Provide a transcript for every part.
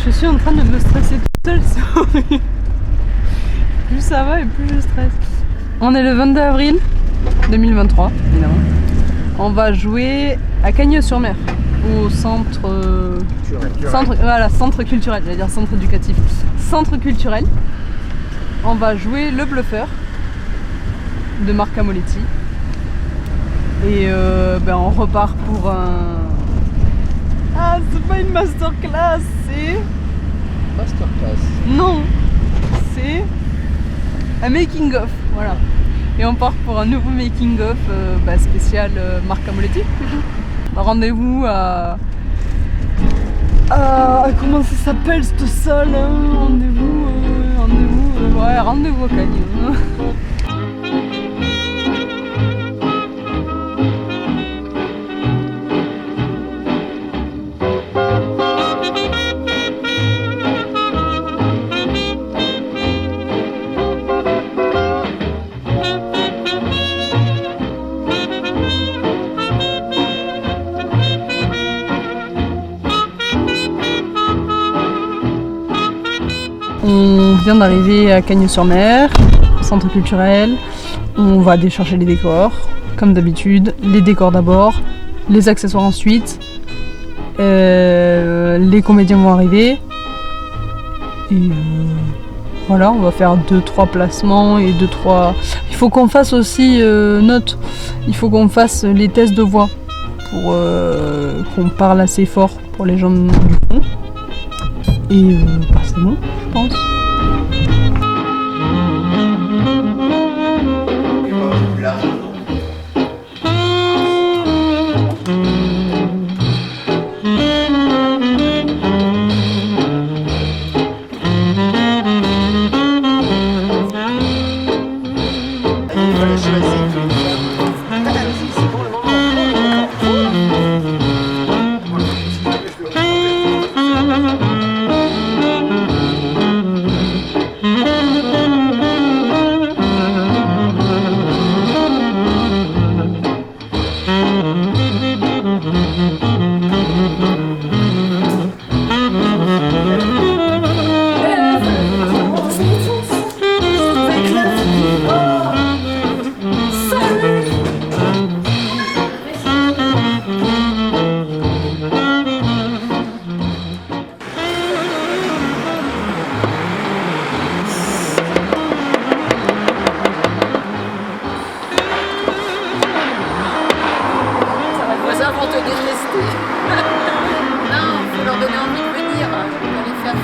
Je suis en train de me stresser toute seule, c'est horrible. Plus ça va et plus je stresse. On est le 22 avril 2023, évidemment. On va jouer à Cagnes-sur-Mer, au centre... centre culturel, j'allais dire centre éducatif. Centre culturel. On va jouer Le Bluffeur de Marc Amoletti. Et on repart pour un... Ah, c'est pas une masterclass, c'est... Masterclass. Non, c'est un making of, voilà. Et on part pour un nouveau making of spécial Marc Amoletti. Rendez-vous à comment ça s'appelle cette salle, hein? Rendez-vous à Cagnes. On vient d'arriver à Cagnes-sur-Mer, centre culturel. On va décharger les décors, comme d'habitude. Les décors d'abord, les accessoires ensuite. Les comédiens vont arriver. Et voilà, on va faire 2-3 placements et 2-3... Il faut qu'on fasse aussi, note, il faut qu'on fasse les tests de voix pour qu'on parle assez fort pour les gens du pont. Et c'est bon, je pense. Vont te détester. Non, faut leur donner envie de venir, faut les faire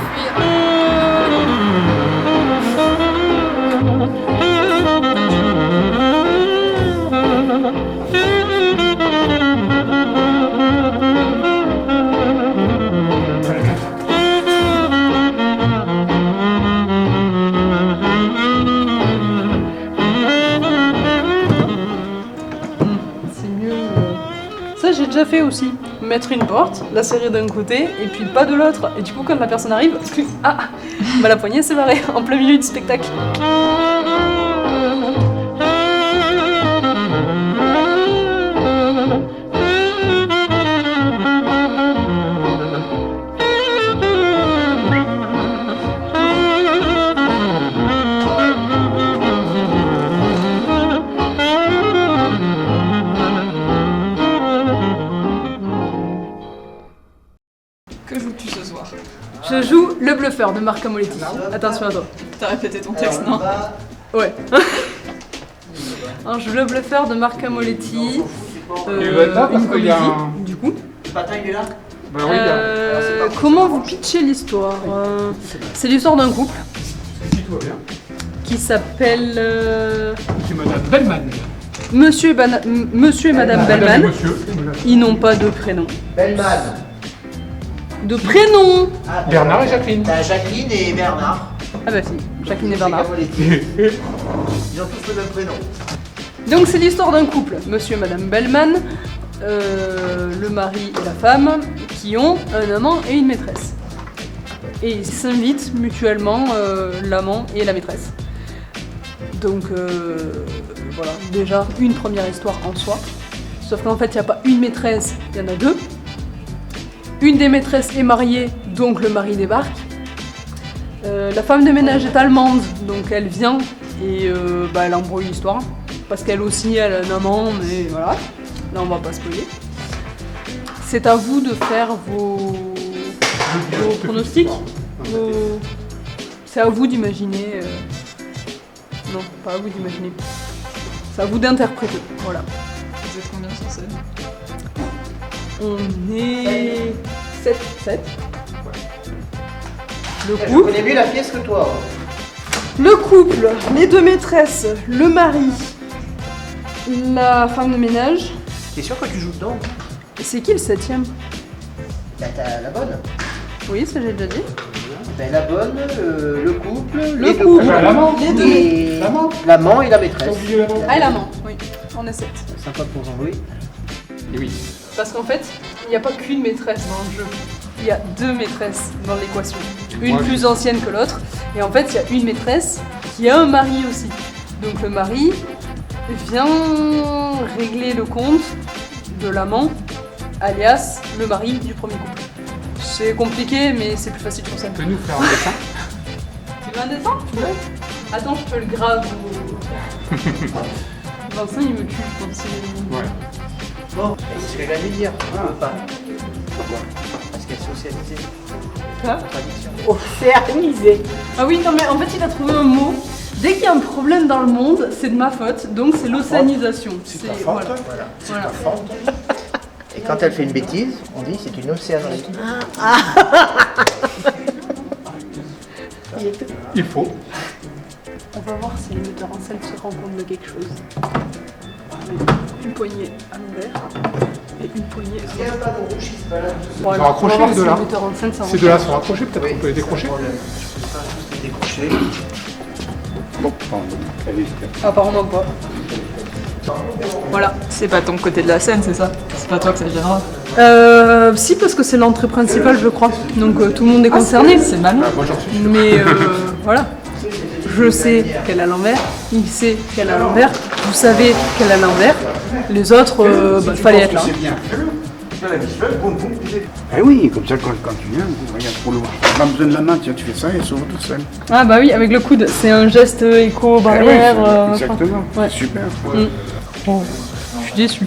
Ça j'ai déjà fait aussi, mettre une porte, la serrer d'un côté et puis pas de l'autre. Et du coup quand la personne arrive, la poignée s'est barrée en plein milieu du spectacle. Que joues-tu ce soir? Je joue Le Bluffeur de Marc Amoletti. Attention à toi. T'as répété ton texte, non? Ouais. Alors, je joue Le Bluffeur de Marc Amoletti. Une comédie, du coup. Bataille, il est là? Bah oui, Comment vous pitchez l'histoire? C'est l'histoire d'un couple qui s'appelle c'est Madame Bellman. Monsieur et Madame Bellman. Monsieur. Ils n'ont pas de prénom. Bellman. De prénom. Ah, Bernard et Jacqueline. T'as Jacqueline et Bernard. Ah bah si, Jacqueline et Bernard. Ils ont tous le même prénom. Donc c'est l'histoire d'un couple, Monsieur et Madame Bellman, le mari et la femme, qui ont un amant et une maîtresse. Et ils s'invitent mutuellement, l'amant et la maîtresse. Donc voilà, déjà une première histoire en soi. Sauf qu'en fait il n'y a pas une maîtresse, il y en a deux. Une des maîtresses est mariée, Donc le mari débarque. La femme de ménage est allemande, donc elle vient et elle embrouille l'histoire. Parce qu'elle aussi, elle a un amant, mais voilà. Là, on va pas spoiler. C'est à vous de faire vos pronostics. C'est à vous d'imaginer. Non, pas à vous d'imaginer. C'est à vous d'interpréter. Voilà. Vous êtes combien sur scène? On est 7. Le Je couple. connais mieux la pièce que toi. Le couple, les deux maîtresses, le mari, la femme de ménage. T'es sûr que tu joues dedans? C'est qui le 7e? Bah t'as la bonne. Oui, ça j'ai déjà dit. Ben, la bonne, le couple, Le les deux couple, Ah, l'amant. les deux. et L'amant. l'amant et la T'as maîtresse. oublié l'amant. Ah, et l'amant, oui. On est 7. Sympa pour Jean-Louis. Et oui. Parce qu'en fait, il n'y a pas qu'une maîtresse dans le jeu. Il y a 2 maîtresses dans l'équation. Une Ouais. plus ancienne que l'autre. Et en fait, il y a une maîtresse qui a un mari aussi. Donc le mari vient régler le compte de l'amant, alias le mari du premier couple. C'est compliqué, mais c'est plus facile sur scène. Tu peux nous faire un dessin? Tu veux un dessin? Ouais. Attends, je te le grave. Vincent, il me tue, je pense. Ouais. Bon, c'est ce que j'allais dire. On peut pas. Pourquoi? Parce qu'elle est socialisée. Quoi? Tradition. Océanisé. Ah oui, non mais en fait il a trouvé un mot. Dès qu'il y a un problème dans le monde, c'est de ma faute, donc c'est l'océanisation. C'est voilà. Voilà. Voilà. Et quand elle fait une bêtise, on dit c'est une océanerie. Il faut. On va voir si les metteurs en scène se rendent compte de quelque chose. Une poignée à l'envers et une poignée. Il y a un panneau rouge qui se balade. Bon, Ils sont raccrochés, on va voir les si deux là. les metteurs en scène s'en Ces rendent deux-là compte. sont raccrochés, peut-être qu'on peut les décrocher. Je peux pas juste les décrocher. Bon, allez, Apparemment pas. Voilà. C'est pas ton côté de la scène, c'est ça? C'est pas toi que ça gênera? Si, parce que c'est l'entrée principale, je crois. Donc tout le monde est concerné. C'est mal. moi j'en suis sûr. Mais voilà. Je sais qu'elle a l'envers, il sait qu'elle a l'envers, vous savez qu'elle a l'envers. Les autres, fallait être là. Eh oui, comme ça, quand tu viens, regarde, pour l'eau. Tu n'as pas besoin de la main, tiens, tu fais ça et elle s'ouvre toute seule. Ah bah oui, avec le coude, c'est un geste éco-barrière. Eh oui, exactement, ouais. super. Oh, je suis déçue.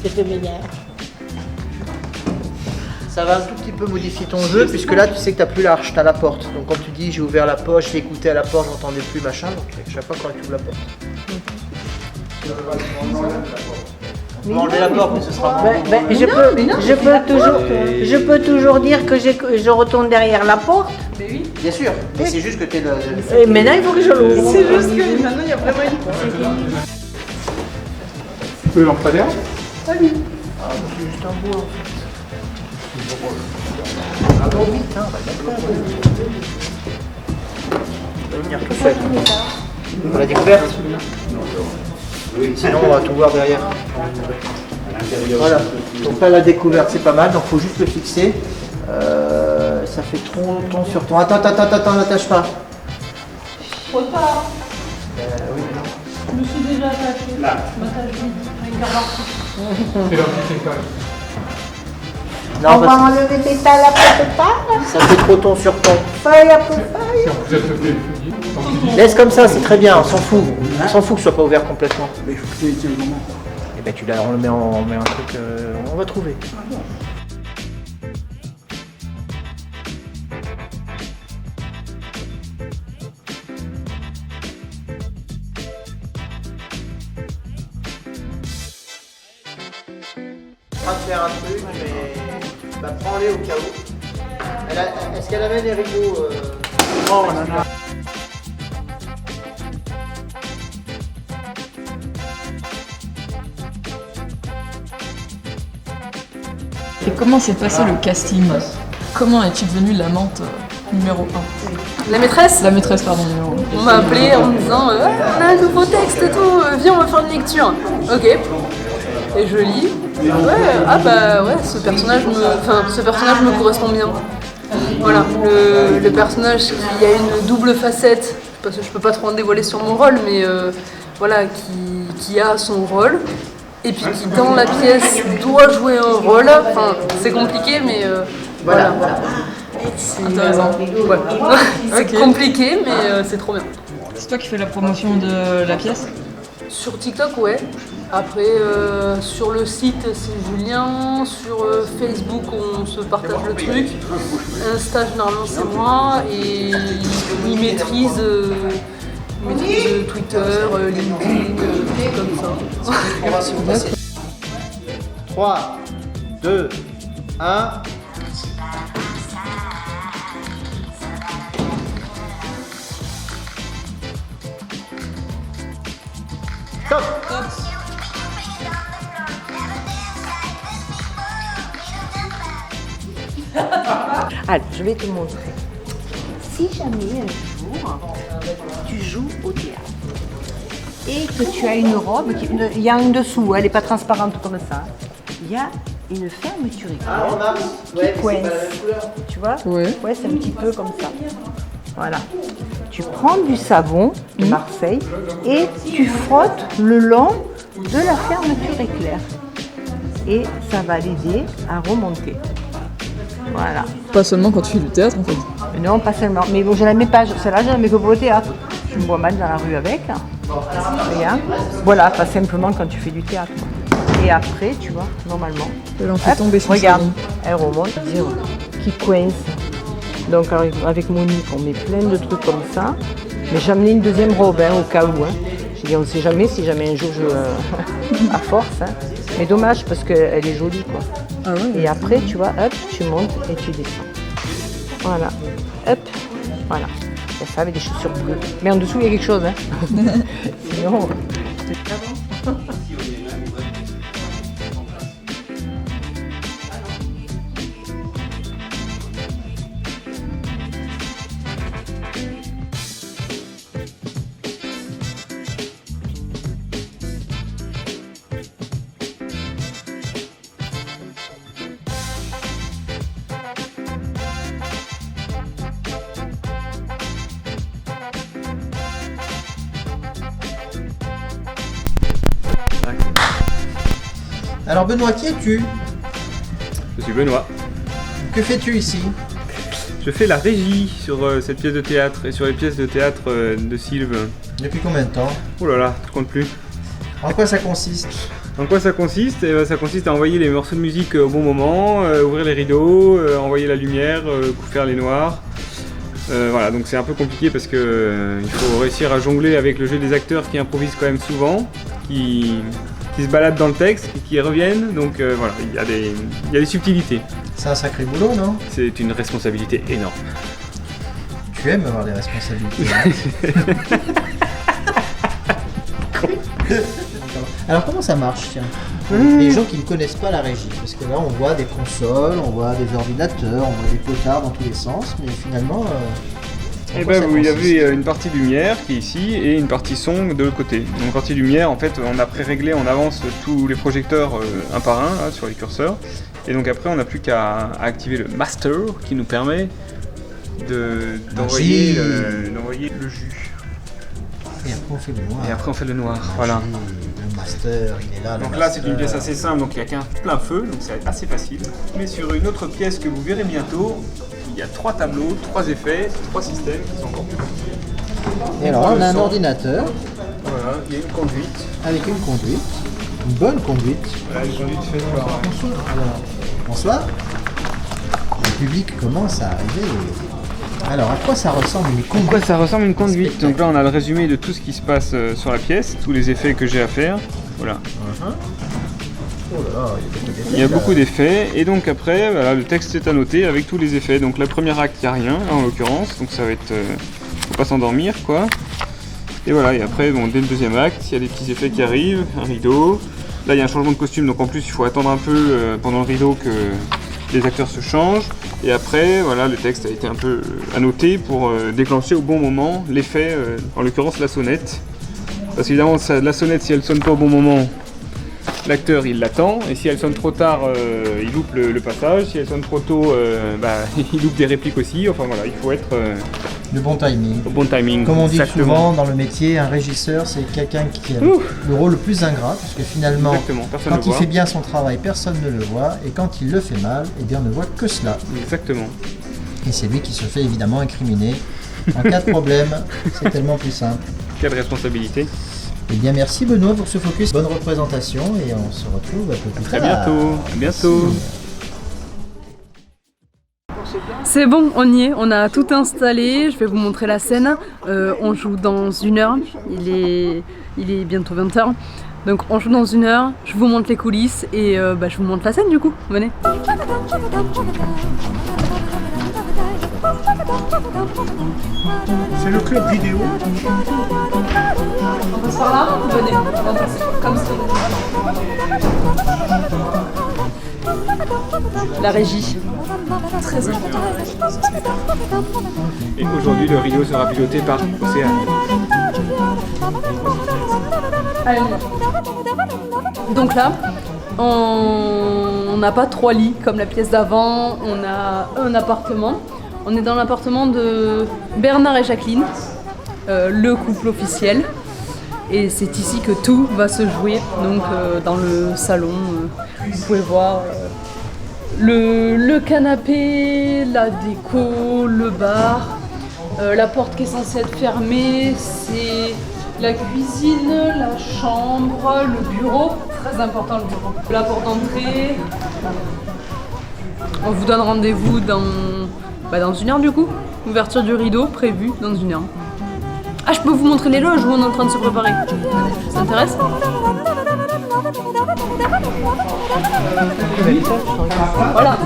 C'est le meilleur. Ça va un tout petit peu modifier ton jeu, puisque là tu sais que t'as plus l'arche, t'as la porte. Donc quand tu dis j'ai ouvert la porte, j'ai écouté à la porte, j'entendais plus machin, donc à chaque fois quand tu ouvres la porte. On va enlever la porte, mais ce sera moins. Je peux toujours dire que je retourne derrière la porte. Mais oui, Bien sûr, mais c'est juste que t'es le. Et maintenant, il faut que je l'ouvre. c'est juste que maintenant il y a vraiment une porte. Le lampadaire. Ah, mais c'est juste un bois en fait. Ah bon, vite, hein, on va venir tout seul. Pour la découverte. Sinon on va tout voir derrière. Voilà, donc là la découverte c'est pas mal, donc faut juste le fixer. Ça fait ton sur ton. Attends, n'attache pas. Trop tard, Oui. je me suis déjà attachée. Là. Je m'attache vite, avec un marteau. Et l'entité quand même. Non, On va parce enlever tes talles à pas. que ça fait trop ton sur ton. Feuille à peu feuille. Si vous êtes le téléphonier, tant pis. Laisse comme ça, c'est très bien, on s'en fout. On s'en fout que ce soit pas ouvert complètement. Mais il faut que tu tiens le moment. Et ben tu l'as, on le met on met un truc, on va trouver. On va faire un truc, mais bah, prends-les au cas où. Est-ce qu'elle avait les rideaux Oh là là. Et comment s'est passé le casting? Comment es-tu devenue l'amante numéro 1? La maîtresse, La maîtresse, pardon, numéro 1. on m'a appelé en me disant on a un nouveau texte et tout, viens on va faire une lecture. Ok. Et je lis. Ouais, ah bah ouais, ce personnage me correspond bien. Voilà, le personnage qui a une double facette, parce que je peux pas trop en dévoiler sur mon rôle, mais voilà, qui a son rôle, et puis qui dans la pièce doit jouer un rôle. Enfin, c'est compliqué, mais voilà. C'est Intéressant. ouais. C'est compliqué, mais c'est trop bien. C'est toi qui fais la promotion de la pièce? Sur TikTok, ouais. Après, sur le site, c'est Julien. Sur Facebook, on se partage le truc. Insta, généralement, c'est moi. Et il maîtrise Twitter, LinkedIn, comme ça. 3, 2, 1. Top. Alors, je vais te montrer. Si jamais un jour tu joues au théâtre et que tu as une robe, il y a un dessous, elle n'est pas transparente comme ça, il y a une fermeture éclair qui coince. Tu vois? Ouais, c'est un petit peu comme ça. Voilà. Tu prends du savon de Marseille et tu frottes le long de la fermeture éclair. Et ça va l'aider à remonter. Voilà. Pas seulement quand tu fais du théâtre en fait. Non, pas seulement. Mais bon, je la mets pas. Celle-là, je la mets que pour le théâtre. Je me vois mal dans la rue avec. Regarde. Voilà, pas simplement quand tu fais du théâtre. Et après, tu vois, normalement. Elle en fait tomber son regarde, savon. elle remonte, qui coince. Donc avec Monique, on met plein de trucs comme ça. Mais j'ai amené une deuxième robe, au cas où. J'ai dit, on ne sait jamais si jamais un jour je... à force. Mais dommage parce qu'elle est jolie, quoi. Ah ouais, et après, tu vois, hop, tu montes et tu descends. Voilà. Hop, voilà. C'est ça avec des chaussures bleues. Mais en dessous, il y a quelque chose, Sinon... Alors Benoît, qui es-tu? Je suis Benoît. Que fais-tu ici? Je fais la régie sur cette pièce de théâtre et sur les pièces de théâtre de Sylve. Depuis combien de temps? Oh là là, je compte plus. En quoi ça consiste? En quoi ça consiste? Ça consiste à envoyer les morceaux de musique au bon moment, ouvrir les rideaux, envoyer la lumière, faire les noirs. Voilà, donc c'est un peu compliqué parce que il faut réussir à jongler avec le jeu des acteurs qui improvisent quand même souvent, qui se baladent dans le texte et qui reviennent. Donc voilà, il y a des subtilités. C'est un sacré boulot, non? C'est une responsabilité énorme. Tu aimes avoir des responsabilités. Alors comment ça marche, tiens? Les gens qui ne connaissent pas la régie, parce que là on voit des consoles, on voit des ordinateurs, on voit des potards dans tous les sens, mais finalement... Eh ben, vous avez une partie lumière qui est ici et une partie son de l'autre côté. Donc partie lumière, en fait, on a pré-réglé en avance tous les projecteurs un par un là, sur les curseurs. Et donc après, on n'a plus qu'à activer le master qui nous permet d'envoyer le jus. Et après on fait le noir. Et après on fait le noir, voilà. Le master, il est là. Donc là, c'est une pièce assez simple, donc il n'y a qu'un plein feu, donc c'est assez facile. Mais sur une autre pièce que vous verrez bientôt, il y a 3 tableaux, 3 effets, 3 systèmes qui sont encore plus compliqués. Et alors on a un ordinateur. Voilà, il y a une conduite. Avec une conduite. Une bonne conduite. Voilà, une conduite faite par... Alors, bonsoir. Le public commence à arriver. Alors, à quoi ça ressemble une conduite? À quoi ça ressemble une conduite? Donc là, on a le résumé de tout ce qui se passe sur la pièce, tous les effets que j'ai à faire. Voilà. Oh là là, Il y a beaucoup d'effets, et donc après, voilà, le texte est annoté avec tous les effets. Donc le premier acte, il n'y a rien, en l'occurrence, donc ça va être... faut pas s'endormir, quoi. Et voilà, et après, bon, dès le deuxième acte, il y a des petits effets qui arrivent, un rideau. Là, il y a un changement de costume, donc en plus, il faut attendre un peu pendant le rideau que les acteurs se changent. Et après, voilà, le texte a été un peu annoté pour déclencher au bon moment l'effet, en l'occurrence la sonnette. Parce qu'évidemment, la sonnette, si elle sonne pas au bon moment, l'acteur il l'attend, et si elle sonne trop tard, il loupe le passage, si elle sonne trop tôt, il loupe des répliques aussi, enfin voilà, il faut être Le bon timing. au bon timing. Comme on dit Exactement. souvent dans le métier, un régisseur c'est quelqu'un qui a le rôle le plus ingrat, parce que finalement, Exactement, personne quand ne il voit. fait bien son travail, personne ne le voit, et quand il le fait mal, eh bien on ne voit que cela. Exactement. Et c'est lui qui se fait évidemment incriminer. En cas de problème, c'est tellement plus simple. Quelle responsabilité. Eh bien merci Benoît pour ce focus, bonne représentation, et on se retrouve un peu plus Très tard. bientôt. À bientôt. C'est bon, on y est, on a tout installé, je vais vous montrer la scène. On joue dans 1 heure, il est bientôt 20h. Donc on joue dans 1 heure, je vous montre les coulisses et je vous montre la scène du coup, venez. C'est le club vidéo. On passe par là, venez, on va passer comme ça. La régie. Très important. Et aujourd'hui, le rideau sera piloté par Océane. Allez. Donc là, on n'a pas 3 lits comme la pièce d'avant, on a un appartement. On est dans l'appartement de Bernard et Jacqueline, le couple officiel. Et c'est ici que tout va se jouer, donc dans le salon. Vous pouvez voir le canapé, la déco, le bar. La porte qui est censée être fermée, c'est la cuisine, la chambre, le bureau. Très important le bureau. La porte d'entrée. On vous donne rendez-vous dans 1 heure du coup. Ouverture du rideau prévue dans 1 heure. Ah, je peux vous montrer les loges où on est en train de se préparer. Ça t'intéresse? Voilà.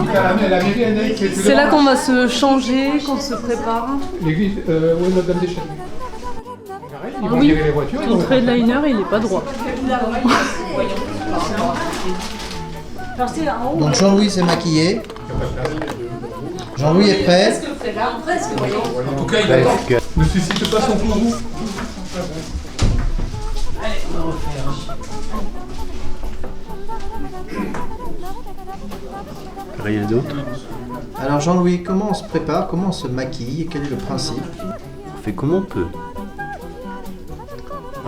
C'est là qu'on va se changer, qu'on se prépare. L'église, où est Notre-Dame des Chênes? Ils vont Oui, virer les voitures. l'entrée de liner, il est pas droit. Donc Jean-Louis s'est maquillé. Jean-Louis est prêt. En tout cas, il attend. Ne suscite pas son courroux. Rien d'autre. Alors Jean-Louis, comment on se prépare, comment on se maquille, quel est le principe? On fait comme on peut.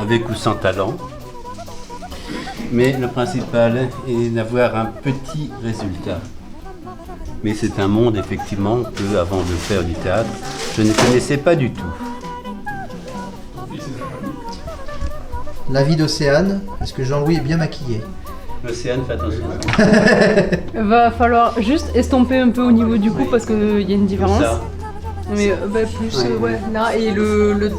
Avec ou sans talent. Mais le principal est d'avoir un petit résultat. Mais c'est un monde effectivement que, avant de faire du théâtre, je ne connaissais pas du tout. La vie d'Océane, est-ce que Jean-Louis est bien maquillé? Océane, fais attention. Va falloir juste estomper un peu au niveau du cou parce qu'il y a une différence. Ça. Mais plus Ouais. là et le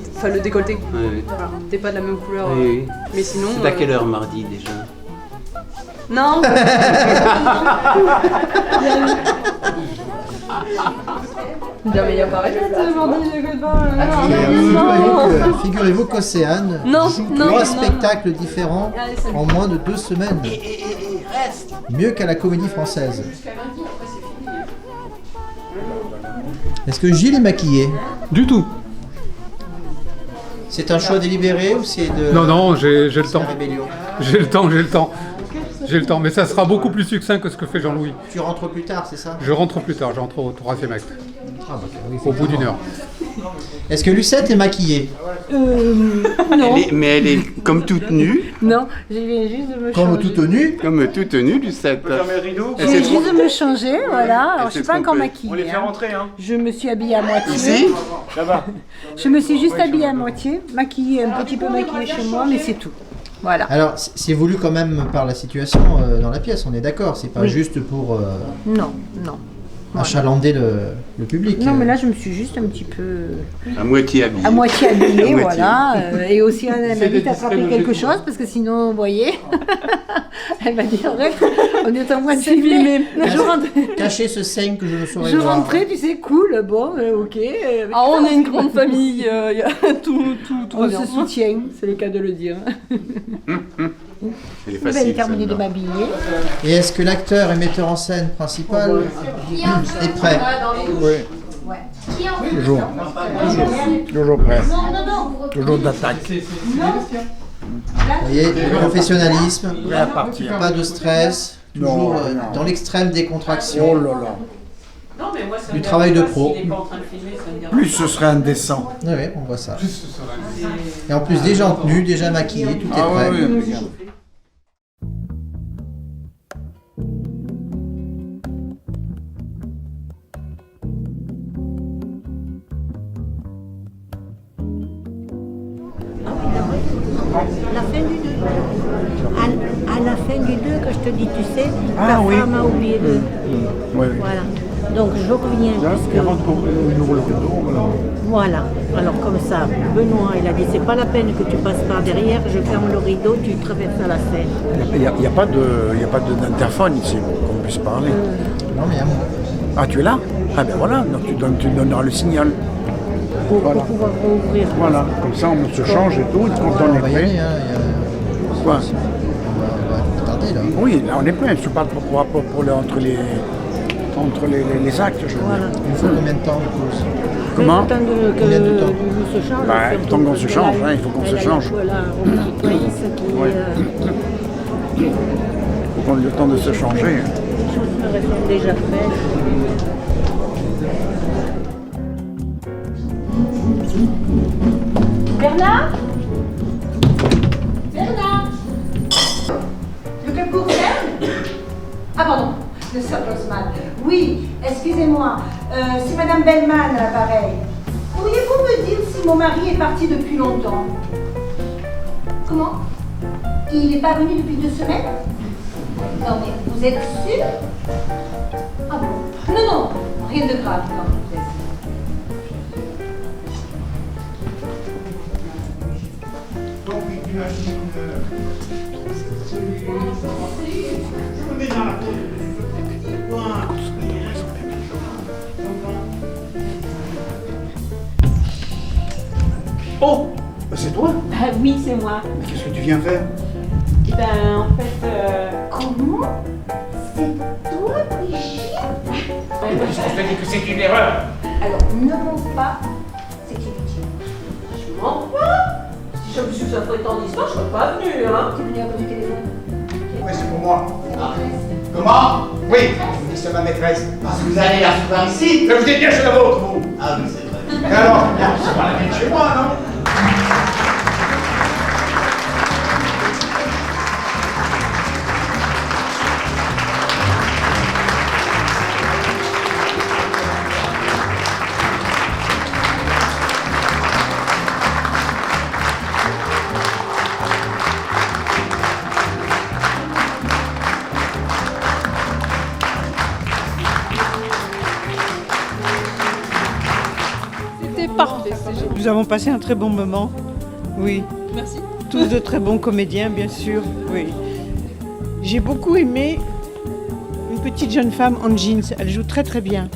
décolleté. Oui. Voilà, t'es pas de la même couleur. Oui. Mais sinon. C'est à quelle heure mardi déjà? Non. Non mais il y a pas arrêté de bordel, j'écoute pas. Figurez-vous qu'Océane Non, joue non, 3 non. spectacles différents Allez, salut. en moins de 2 semaines. Mieux qu'à la Comédie Française. Est-ce que Gilles est maquillé? Du tout. C'est un choix délibéré ou c'est de... Non, j'ai le c'est temps. la rébellion? J'ai le temps, mais ça sera beaucoup plus succinct que ce que fait Jean-Louis. Tu rentres plus tard, c'est ça? Je rentre plus tard, je rentre au 3e acte, Ah, bah, oui, au bout d'1 heure. Est-ce que Lucette est maquillée? Non. Mais elle est comme toute nue, Non, je viens juste de me Comme changer. tout nu? comme toute nue, Lucette. Je viens juste de me changer, voilà. Alors, je suis pas encore maquillée. On les fait rentrer, hein. Je me suis habillée à moitié. Ici, Là-bas. Je me suis juste habillée à moitié, maquillée, un petit peu maquillée chez moi, mais c'est tout. Voilà. Alors, c'est voulu quand même par la situation dans la pièce, on est d'accord. C'est pas Oui. juste pour Non, non. achalander le public. Non, mais là, je me suis juste un petit peu à moitié habillée. à moitié habillée, À moitié. voilà. Et aussi, elle m'a dit d'être d'attraper discret, quelque le chose, parce que sinon, vous voyez, elle m'a dit, arrête, on est en train de C'est filmé. filmer. Je rentre- Cacher ce sein que je ne saurais je voir. rentrais, tu sais, cool, bon, ok. Ah, on est une grande famille, y a tout On va bien. se soutient, c'est le cas de le dire. Elle est Vous avez facile, terminé de celle-là. m'habiller. Et est-ce que l'acteur et metteur en scène principal est prêt? Toujours. Toujours prêt. Toujours d'attaque. Vous voyez, le professionnalisme, Prêt à partir. pas de stress, toujours Non, non. dans l'extrême des contractions, Oh là là. du travail de pro. Plus ce serait indécent. Oui, on voit ça. Et en plus, déjà en tenue, déjà maquillé, tout est Ah prêt. ouais, oui, regarde. La fin du 2. À la fin du 2, quand je te dis, tu sais, Ah ta oui. femme a oublié de... Oui, oui. Voilà. Donc je reviens. Et avant qu'on ouvre le rideau, voilà. Voilà. Alors comme ça, Benoît, il a dit, c'est pas la peine que tu passes par derrière, je ferme le rideau, tu traverses à la scène. Il n'y a pas d'interphone ici pour qu'on puisse parler. Non, mais il y a moi. Ah, tu es là? Ah ben voilà, donc tu donneras le signal. Pour Voilà. pouvoir rouvrir. Voilà, comme ça on se change et tout, et quand on On est va y prêt. aller, hein. Quoi? On va tarder là. Oui, là on est prêt, je parle entre les actes. Je veux dire. Voilà. Il nous faut combien de temps du coup? Comment? Le temps que Combien de temps nous se change. Bah, surtout le temps qu'on se parce change, qu'elle a- hein, il faut qu'on se elle a change. Voilà, au petit Clarisse qui... Ouais. Il faut qu'on ait le temps de se changer. les chaussures, elles sont déjà faites. Bernard Bernard Le club court ferme. Ah pardon, le Sir Grossman. Oui, excusez-moi, c'est Madame Bellman à l'appareil. Pourriez-vous me dire si mon mari est parti depuis longtemps? Comment? Il n'est pas venu depuis 2 semaines? Non mais vous êtes sûr? Ah bon? Non, non, rien de grave, non. Oh, bah c'est toi? Ah oui, c'est moi. Mais qu'est-ce que tu viens faire? Eh ben, en fait, comment? C'est toi, Brigitte? Qu'est-ce que je te dis que c'est une erreur? Alors, ne montre pas, c'est inutile. Je mens pas. Si j'avais su que ça ferait tant d'histoires, je serais pas venue, hein. Tu es venue à cause du téléphone? Oui, c'est pour moi. Comment? Oui, c'est ma maîtresse. Parce que vous allez la souvent ici. Mais vous êtes bien chez la vôtre, vous. Ah oui, c'est vrai. Et alors, c'est pas la même chez moi, non? C'était parfait, c'est génial. Nous avons passé un très bon moment. Oui. Merci. Tous de très bons comédiens, bien sûr. Oui. J'ai beaucoup aimé une petite jeune femme en jeans. Elle joue très très bien.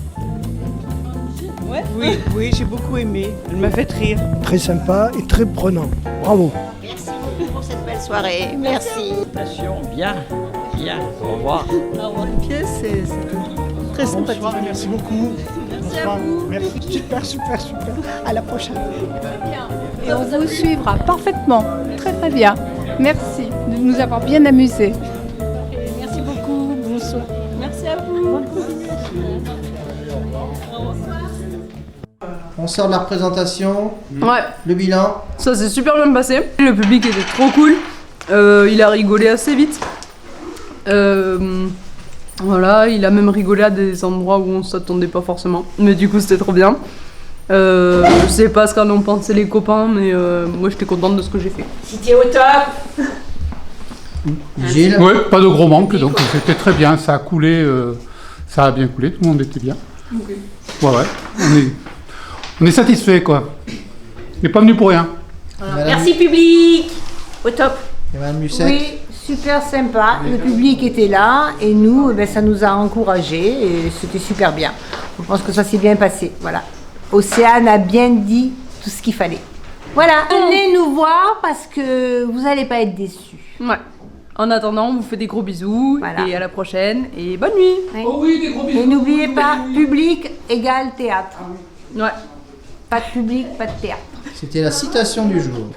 Ouais. Oui, oui, j'ai beaucoup aimé. Elle m'a fait rire. Très sympa et très prenant. Bravo. Merci pour cette belle soirée. Merci. Bien, bien. Au revoir. Une pièce, c'est très sympathique. Merci beaucoup. Merci à vous. Merci. Super, super, super. À la prochaine. Et on vous suivra parfaitement. Très très bien. Merci de nous avoir bien amusés. Merci beaucoup. Bonsoir. Merci à vous. On sort de la représentation, Ouais, le bilan. ça s'est super bien passé. Le public était trop cool. Il a rigolé assez vite. Voilà, il a même rigolé à des endroits où on s'attendait pas forcément. Mais du coup, c'était trop bien. Je sais pas ce qu'en ont pensé les copains, mais moi j'étais contente de ce que j'ai fait. C'était au top. Gilles. Oui, pas de gros manque, donc c'était très bien. Ça a coulé, ça a bien coulé, tout le monde était bien. Ouais, ouais. On est satisfait, quoi. On n'est pas venu pour rien. Merci public. Au top. Et Madame Lucette. Oui, super sympa. Le public était là et nous, ça nous a encouragés et c'était super bien. Je pense que ça s'est bien passé. Voilà. Océane a bien dit tout ce qu'il fallait. Voilà. Venez nous voir parce que vous n'allez pas être déçus. Ouais. En attendant, on vous fait des gros bisous Voilà. et à la prochaine et bonne nuit. Oh oui, des gros bisous. Et n'oubliez pas, public égale théâtre. Ouais. Pas de public, pas de théâtre. C'était la citation du jour.